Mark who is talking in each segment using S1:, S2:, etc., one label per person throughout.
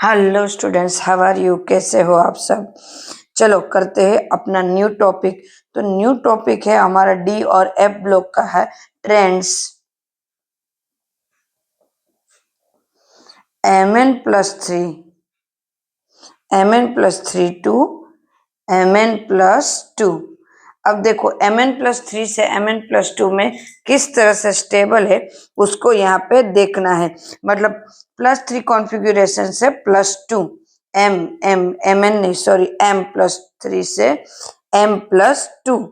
S1: Hello students, how are you? कैसे हो आप सब? चलो करते हैं अपना न्यू टॉपिक। तो न्यू टॉपिक है हमारा डी और एफ ब्लॉक का है trends. mn+3 mn+3 to mn+2। अब देखो mn+3 से mn+2 में किस तरह से स्टेबल है उसको यहाँ पे देखना है। मतलब +3 कॉन्फ़िगरेशन से +2 m+3 से m+2।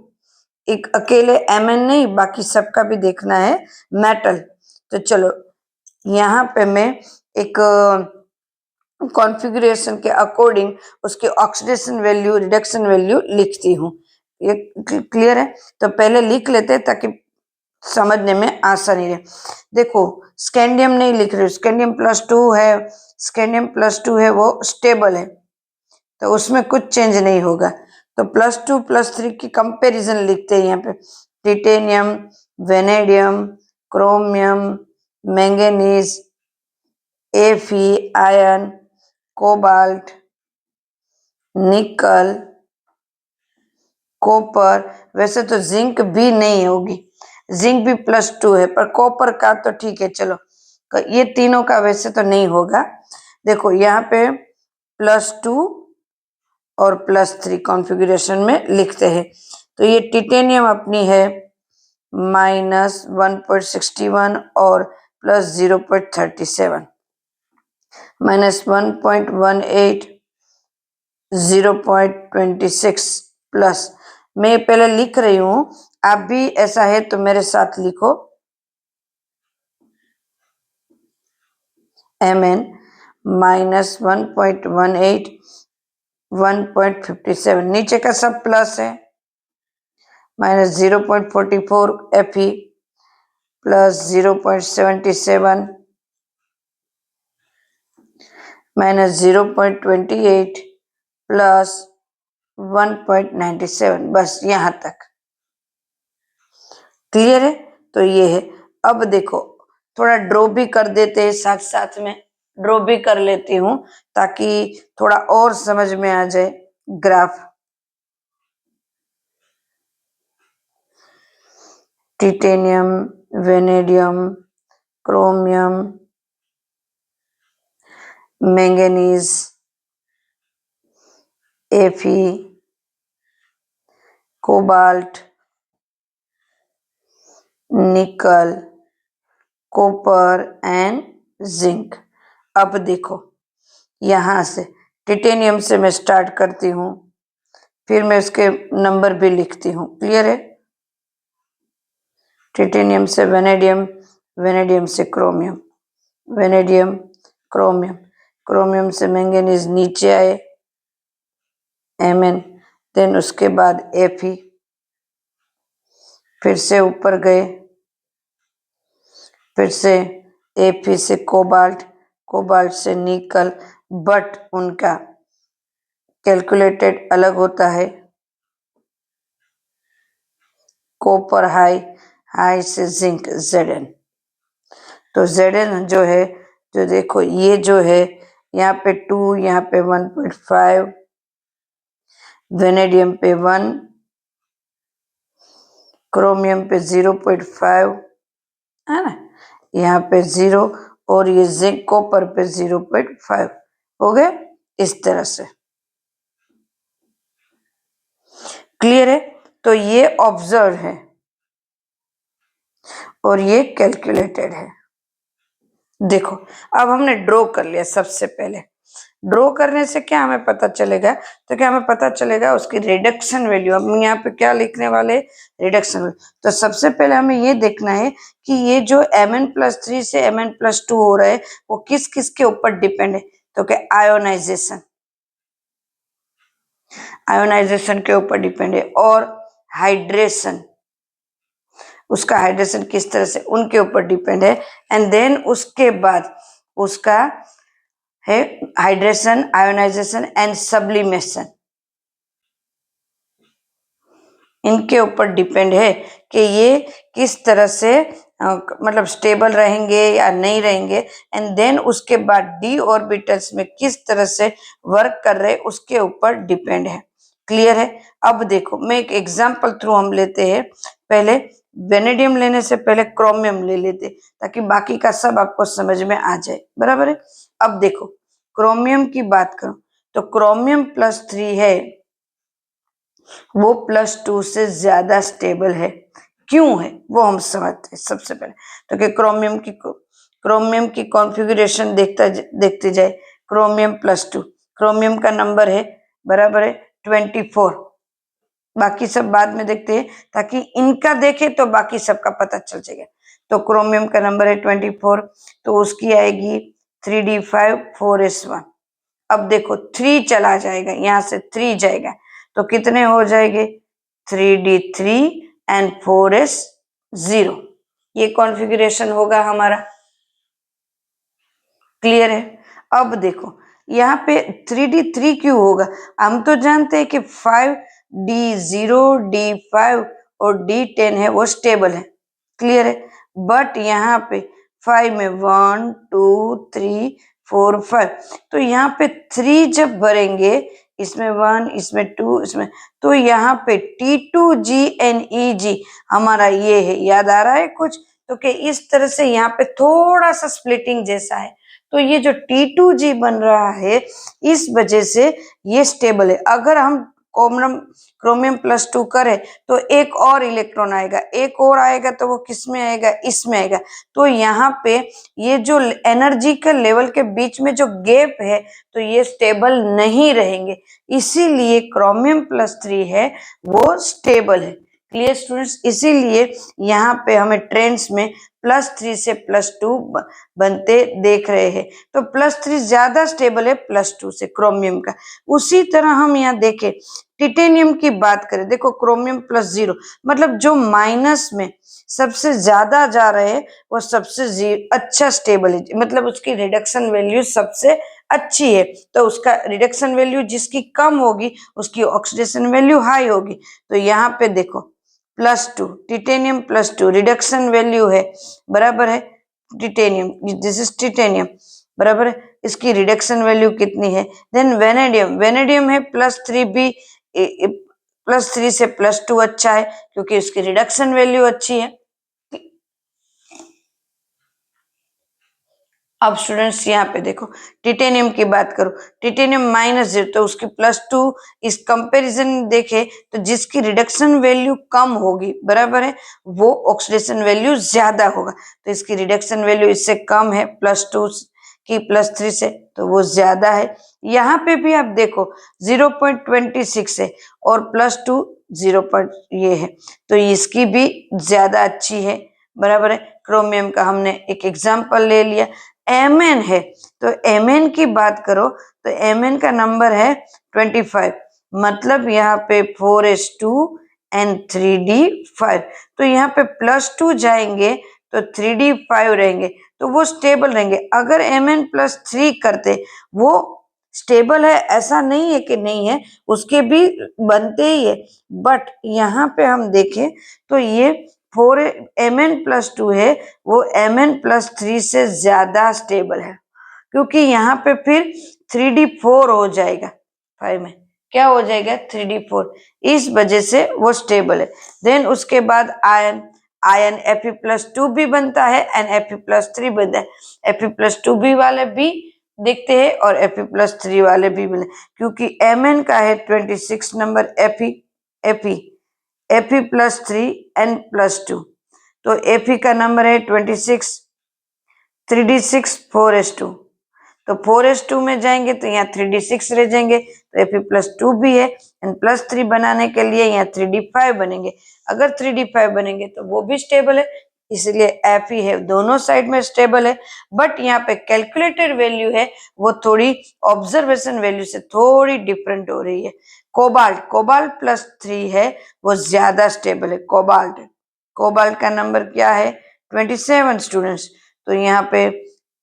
S1: एक अकेले mn नहीं, बाकी सबका भी देखना है मेटल। तो चलो यहाँ पे मैं एक कॉन्फ़िगरेशन के अकॉर्डिंग उसके ऑक्सीडेशन वैल्यू, रिडक्शन वैल्यू लिखती हूँ। ये क्लियर है? तो पहले लिख लेते हैं ताकि समझने में आसानी रहे। देखो स्कैंडियम नहीं लिख रही, स्कैंडियम+2 है, स्कैंडियम+2 है, वो स्टेबल है तो उसमें कुछ चेंज नहीं होगा। तो +2 +3 की कंपैरिजन लिखते हैं यहाँ पे। Titanium, vanadium, chromium, manganese, Fe, iron, cobalt, निकल, कॉपर। वैसे तो जिंक भी नहीं होगी, जिंक भी +2 है, पर कॉपर का तो ठीक है। चलो ये तीनों का वैसे तो नहीं होगा। देखो यहाँ पे +2 और +3 कॉन्फ़िगरेशन में लिखते हैं। तो ये टिटेनियम अपनी है -1.61 और +0.37, -1.18, 0.26 प्लस। मैं पहले लिख रही हूं, आप भी ऐसा है तो मेरे साथ लिखो। Mn -1.18, 1.57, नीचे का सब प्लस है। -0.44 Fe, +0.77, -0.28, +1.97। बस यहाँ तक क्लियर है? तो ये है। अब देखो थोड़ा ड्रॉ भी कर देते हैं, साथ साथ में ड्रॉ भी कर लेती हूँ ताकि थोड़ा और समझ में आ जाए graph. Titanium, vanadium, chromium, manganese, Fe, cobalt, निकल, कॉपर एंड जिंक। अब देखो यहां से टिटेनियम से मैं स्टार्ट करती हूँ, फिर मैं उसके नंबर भी लिखती हूँ। क्लियर है? टिटेनियम से वेनेडियम, वेनेडियम से क्रोमियम, वेनेडियम, क्रोमियम, क्रोमियम से मैंगनीज नीचे आए Mn, देन उसके बाद Fe, फिर से ऊपर गए, फिर से Fe से कोबाल्ट, कोबाल्ट से निकल, बट उनका कैलकुलेटेड अलग होता है। कॉपर हाई, हाई से जिंक Zn। तो Zn जो है, जो देखो ये जो है यहाँ पे 2, यहाँ पे 1.5, वेनेडियम पे 1, क्रोमियम पे 0.5 है ना, यहाँ पे 0, और ये जिंक कॉपर पे 0.5 हो गए इस तरह से। क्लियर है? तो ये ऑब्जर्व है और ये कैलकुलेटेड है। देखो अब हमने ड्रॉ कर लिया। सबसे पहले ड्रॉ करने से क्या हमें पता चलेगा? तो क्या हमें पता चलेगा उसकी रिडक्शन वैल्यू। अब यहाँ पे क्या लिखने वाले? Reduction value. तो सबसे पहले हमें ये देखना है कि ये जो Mn+3 से Mn+2 हो रहा है वो किस किस के ऊपर डिपेंड है। तो क्या? आयोनाइजेशन, आयोनाइजेशन के ऊपर डिपेंड है, और हाइड्रेशन, उसका हाइड्रेशन किस तरह से, उनके ऊपर डिपेंड है। एंड देन उसके बाद उसका है हाइड्रेशन, आयोनाइजेशन एंड सब्लिमेशन, इनके ऊपर डिपेंड है कि ये किस तरह से मतलब स्टेबल रहेंगे या नहीं रहेंगे, एंड देन उसके बाद डी ऑर्बिटल्स में किस तरह से वर्क कर रहे उसके ऊपर डिपेंड है। क्लियर है? अब देखो मैं एक एग्जांपल थ्रू हम लेते हैं। पहले वेनेडियम लेने से पहले क्रोमियम ले लेते ताकि बाकी का सब आपको समझ में आ जाए। बराबर है? अब देखो क्रोमियम की बात करो तो क्रोमियम +3 है वो +2 से ज्यादा स्टेबल है। क्यों है वो हम समझते हैं सबसे पहले। तो कि क्रोमियम की कॉन्फ़िगरेशन देखते जाए। क्रोमियम +2, क्रोमियम का नंबर है बराबर है 24। बाकी सब बाद में देखते हैं ताकि इनका देखे तो बाकी सबका पता चल जाएगा। तो क्रोमियम का नंबर है 24, तो उसकी आएगी 3d5 4s1। अब देखो 3 चला जाएगा, यहां से 3 जाएगा तो कितने हो जाएंगे 3d3 एंड 4s0। ये कॉन्फ़िगरेशन होगा हमारा। क्लियर है? अब देखो यहाँ पे 3d3 क्यों होगा? हम तो जानते हैं कि 5d0 d5 और d10 है वो स्टेबल है। क्लियर है? बट यहाँ पे 5 में 1 2 3 4 5, तो यहाँ पे 3 जब भरेंगे, इसमें 1 इसमें 2 इसमें, तो यहाँ पे T2GNEG हमारा ये है। याद आ रहा है कुछ? तो कि इस तरह से यहाँ पे थोड़ा सा स्प्लिटिंग जैसा है। तो ये जो T2G बन रहा है इस वजह से ये स्टेबल है। अगर हम क्रोमियम +2 करें तो एक और इलेक्ट्रॉन आएगा, एक और आएगा तो वो किस में आएगा? इसमें आएगा। तो यहाँ पे ये जो एनर्जी के लेवल के बीच में जो गैप है तो ये स्टेबल नहीं रहेंगे, इसीलिए क्रोमियम +3 है वो स्टेबल है। Clear students? इसीलिए यहाँ पे हमें ट्रेंड्स में +3 से +2 बनते देख रहे हैं। तो +3 ज्यादा स्टेबल है +2 से क्रोमियम का। उसी तरह हम यहाँ देखें टिटेनियम की बात करें, देखो क्रोमियम +0 मतलब जो माइनस में सबसे ज्यादा जा रहे हैं वो सबसे अच्छा स्टेबल है, मतलब उसकी रिडक्शन वैल्यू सबसे अच्छी है। तो उसका रिडक्शन वैल्यू जिसकी कम होगी उसकी ऑक्सीडेशन वैल्यू हाई होगी। तो यहाँ पे देखो +2 टिटेनियम +2 रिडक्शन वैल्यू है बराबर है टिटेनियम, दिस इज टिटेनियम बराबर है। इसकी रिडक्शन वैल्यू कितनी है? देन वेनेडियम है +3 भी, +3 से +2 अच्छा है क्योंकि उसकी रिडक्शन वैल्यू अच्छी है। अब स्टूडेंट्स यहाँ पे देखो टिटेनियम की बात करो, टिटेनियम -0 तो उसकी +2 इस कंपैरिजन देखे तो जिसकी रिडक्शन वैल्यू कम होगी बराबर है वो ऑक्सीडेशन वैल्यू ज्यादा होगा। तो इसकी रिडक्शन वैल्यू इससे कम है +2 की +3 से, तो वो ज्यादा है। यहाँ पे भी आप देखो 0.26 है और +2 0. ये है तो इसकी भी ज्यादा अच्छी है बराबर है। क्रोमियम का हमने एक एग्जाम्पल ले लिया। Mn है तो Mn की बात करो तो Mn का नंबर है 25, मतलब यहाँ पे 4s2 एंड 3d5, तो यहाँ पे +2 जाएंगे तो 3d5 रहेंगे तो वो स्टेबल रहेंगे। अगर Mn +3 करते वो स्टेबल है ऐसा नहीं है कि नहीं है, उसके भी बनते ही है, बट यहाँ पे हम देखें तो ये 4 Mn+2 है वो Mn+3 से ज्यादा स्टेबल है क्योंकि यहाँ पे फिर 3d4 हो जाएगा, 5 में क्या हो जाएगा 3d4, इस वजह से वो स्टेबल है। देन उसके बाद आयन Fe+2 भी बनता है एंड Fe+3 बनता है। Fe+2 भी वाले भी देखते हैं और Fe+3 वाले भी मिले क्योंकि Mn का है 26 नंबर, Fe+3 n+2, तो Fe का नंबर है 26, 3d6 4s2, तो 4s2 में जाएंगे तो यहाँ 3d6 रह जाएंगे तो Fe+2 भी है एंड +3 बनाने के लिए यहाँ 3d5 बनेंगे। अगर 3d5 बनेंगे तो वो भी स्टेबल है, इसलिए Fe है दोनों साइड में स्टेबल है। बट यहाँ पे कैलकुलेटेड वैल्यू है वो थोड़ी ऑब्जर्वेशन वैल्यू से थोड़ी डिफरेंट हो रही है। कोबाल्ट +3 है वो ज्यादा स्टेबल है। कोबाल्ट का नंबर क्या है 27 स्टूडेंट्स, तो यहाँ पे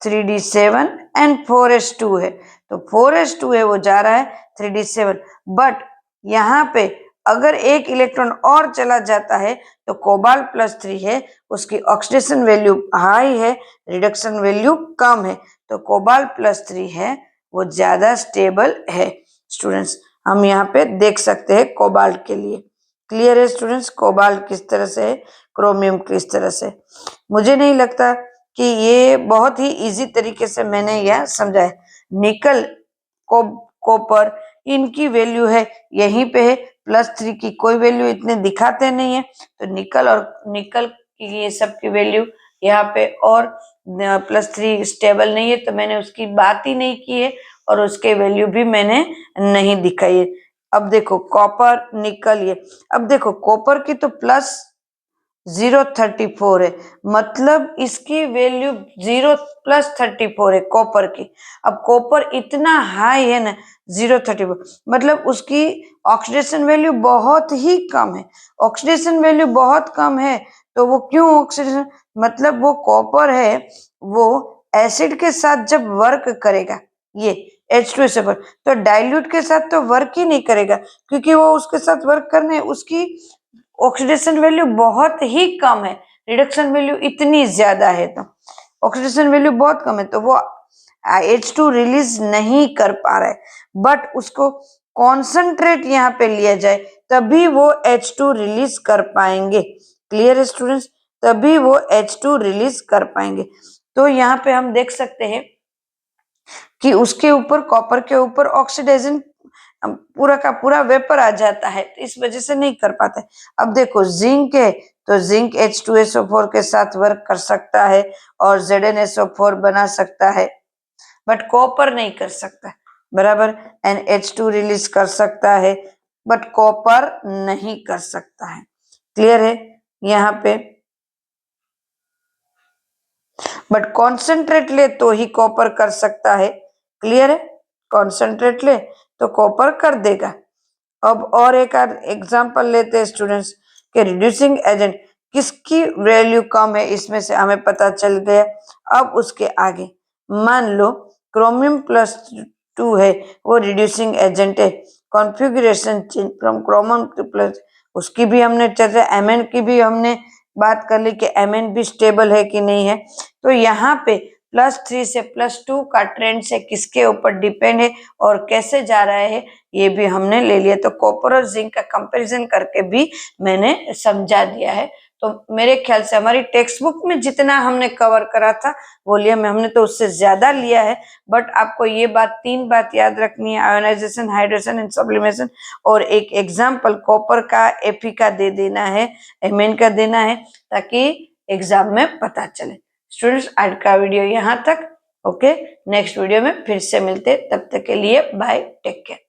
S1: 3d7 एंड 4s2 है, तो 4s2 है वो जा रहा है 3d7, बट यहाँ पे अगर एक इलेक्ट्रॉन और चला जाता है तो कोबाल्ट +3 है, उसकी ऑक्सीडेशन वैल्यू हाई है, रिडक्शन वैल्यू कम है, तो कोबाल्ट +3 है वो ज्यादा स्टेबल है। स्टूडेंट्स हम यहाँ पे देख सकते हैं कोबाल्ट के लिए। क्लियर है स्टूडेंट्स, कोबाल्ट किस तरह से है, क्रोमियम किस तरह से। मुझे नहीं लगता कि ये बहुत ही इजी तरीके से मैंने यह समझाया। निकल कॉपर इनकी वैल्यू है यहीं पे है, +3 की कोई वैल्यू इतने दिखाते नहीं है, तो निकल की ये सब की वैल्यू यहाँ पे, और +3 स्टेबल नहीं है तो मैंने उसकी बात ही नहीं की है और उसके वैल्यू भी मैंने नहीं दिखाई है। अब देखो कॉपर निकल ये, अब देखो कॉपर की तो +0.34 है, मतलब इसकी वैल्यू 0+34 है कॉपर की। अब कॉपर इतना हाई है ना 0.34, मतलब उसकी ऑक्सीडेशन वैल्यू बहुत ही कम है। ऑक्सीडेशन वैल्यू बहुत कम है तो वो क्यों ऑक्सीडेशन, मतलब वो कॉपर है वो एसिड के साथ जब वर्क करेगा, ये H2SO4, तो डाइल्यूट के साथ तो वर्क ही नहीं करेगा, क्योंकि वो उसके साथ वर्क करने उसकी ऑक्सीडेशन वैल्यू बहुत ही कम है, रिडक्शन वैल्यू इतनी ज्यादा है, तो ऑक्सीडेशन वैल्यू बहुत कम है तो वो H2 रिलीज नहीं कर पा रहा है। बट उसको कॉन्सेंट्रेट यहाँ पे लिया जाए तभी वो H2 रिलीज कर पाएंगे। क्लियर है स्टूडेंट्स, तभी वो H2 रिलीज कर पाएंगे। तो यहाँ पे हम देख सकते हैं कि उसके ऊपर कॉपर के ऊपर ऑक्सीडेशन पूरा का पूरा वेपर आ जाता है, तो इस वजह से नहीं कर पाते। अब देखो जिंक है तो जिंक H2SO4 के साथ वर्क कर सकता है और ZnSO4 बना सकता है, बट कॉपर नहीं कर सकता, बराबर। NH2 रिलीज कर सकता है बट कॉपर नहीं कर सकता है। क्लियर है यहाँ पे, बट कॉन्सेंट्रेट ले तो ही कॉपर कर सकता है। क्लियर है, कॉन्सेंट्रेट ले तो कॉपर कर देगा। अब और एक एग्जांपल लेते हैं स्टूडेंट्स के रिड्यूसिंग एजेंट किसकी वैल्यू कम है, इसमें से हमें पता चल गया। अब उसके आगे मान लो क्रोमियम +2 है वो रिड्यूसिंग एजेंट है, configuration change from chromium two plus, उसकी भी हमने चर्चा, Mn की भी हमने बात कर ली कि Mn भी स्टेबल है कि नहीं है। तो यहाँ पे +3 से +2 का ट्रेंड से किसके ऊपर डिपेंड है और कैसे जा रहा है ये भी हमने ले लिया। तो कॉपर और जिंक का कंपैरिजन करके भी मैंने समझा दिया है। तो मेरे ख्याल से हमारी टेक्स्ट बुक में जितना हमने कवर करा था वो लिया, में हमने तो उससे ज्यादा लिया है। बट आपको ये तीन बात याद रखनी है, आयोनाइजेशन, हाइड्रेशन एंड सब्लिमेशन, और एक एग्जाम्पल कॉपर का Fe का दे देना है, Mn का देना है, ताकि एग्जाम में पता चले। स्टूडेंट्स आज का वीडियो यहाँ तक, ओके। नेक्स्ट वीडियो में फिर से मिलते, तब तक के लिए बाय, टेक केयर।